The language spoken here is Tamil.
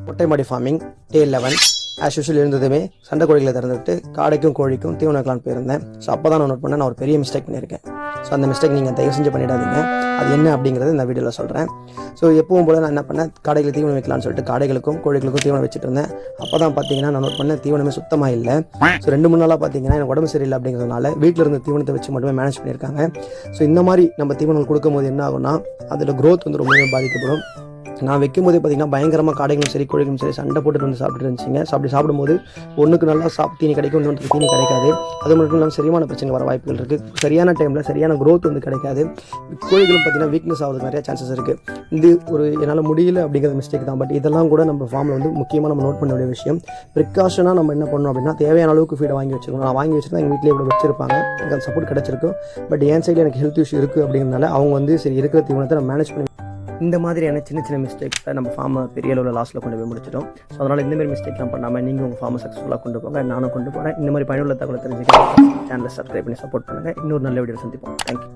மொட்டை மாடி ஃபார்மிங் டே 11 ஆஸ் யூஷுவல் இருந்ததுமே சண்டை கோழிகளை திறந்துட்டு காடைக்கும் கோழிக்கும் தீவனம் வைக்கலான்னு போயிருந்தேன். ஸோ அப்போ தான் நான் நோட் பண்ணேன், நான் ஒரு பெரிய மிஸ்டேக் பண்ணியிருக்கேன். ஸோ அந்த மிஸ்டேக் நீங்கள் தயவு செஞ்சு பண்ணிடாதீங்க. அது என்ன அப்படிங்கிறது இந்த வீடியோவில் சொல்கிறேன். ஸோ எப்பவும் போல் நான் என்ன பண்ணேன், காடைகளுக்கு தீவனம் வைக்கலான்னு சொல்லிட்டு காடைகளுக்கும் கோழிகளுக்கும் தீவனம் வச்சுட்டு இருந்தேன். அப்போ தான் பார்த்தீங்கன்னா நான் நோட் பண்ணேன், தீவனமே சுத்தமாக இல்லை. ஸோ 2-3 நாளாக பார்த்தீங்கன்னா எனக்கு உடம்பு சரியில்லை அப்படிங்கிறதுனால வீட்டில் இருந்த தீவனத்தை வச்சு மட்டுமே மேனேஜ் பண்ணியிருக்காங்க. ஸோ இந்த மாதிரி நம்ம தீவனங்கள் கொடுக்கும்போது என்ன ஆகும்னா அதில் க்ரோத் வந்து ரொம்பவே பாதிக்கப்படும். நான் வைக்கும்போதே பார்த்தீங்கன்னா பயங்கரமாக காடைகளும் சரி கோழிகளும் சரி சண்டை போட்டுட்டு வந்து சாப்பிட்டு இருந்துச்சிங்க. ஸோ அப்படி சாப்பிடும்போது ஒன்றுக்கு நல்லா தீனி கிடைக்கும், இன்னொன்று தீனி கிடைக்காது. அது மட்டும் இல்லாமல் சரியான பிரச்சனை வர வாய்ப்புகள் இருக்குது. சரியான டைமில் சரியான க்ரோத் வந்து கிடைக்காது. கோழிகளும் பார்த்தீங்கன்னா வீக்னஸ் ஆகுது நிறைய சான்சஸ் இருக்குது. இது ஒரு என்னால் முடியல அப்படிங்கிற மிஸ்டேக் தான். பட் இதெல்லாம் கூட நம்ம ஃபார்மில் வந்து முக்கியமாக நம்ம நோட் பண்ண வேண்டிய விஷயம். ப்ரிகாஷனாக நம்ம என்ன பண்ணணும் அப்படின்னா தேவையான அளவுக்கு ஃபீடை வாங்கி வச்சுருக்கணும். நான் வாங்கி வச்சுருந்தா எங்கள் வீட்டிலே இவ்வளோ வச்சிருப்பாங்க, எனக்கு அந்த சப்போர்ட் கிடச்சிருக்கும். பட் என் சைடில் எனக்கு ஹெல்த் இஷ்யூ இருக்குது அப்படிங்கிறதுனால அவங்க வந்து சரி இருக்கிற தீவனத்தை நம்ம மேனேஜ் பண்ணி இந்த மாதிரியான சின்ன சின்ன மிஸ்டேக்ஸை நம்ம ஃபார்மை பெரிய அளவில் லாஸ்ட்டில் கொண்டு போய் முடிச்சிட்டோம். ஸோ அதனால் இந்தமாதிரி மிஸ்டேக்லாம் பண்ணாமல் நீங்கள் உங்கள் ஃபார்மை சக்ஸஸ்ஃபுல்லாக கொண்டு போங்க. நானும் கொண்டு போகிறேன். இந்த மாதிரி பயனுள்ள தகவலை தெரிஞ்சுக்க சேனலை சப்ஸ்கிரைப் பண்ணி சப்போர்ட் பண்ணுங்கள். இன்னொரு நல்ல வீடியோ சந்திப்போம். தேங்க்யூ.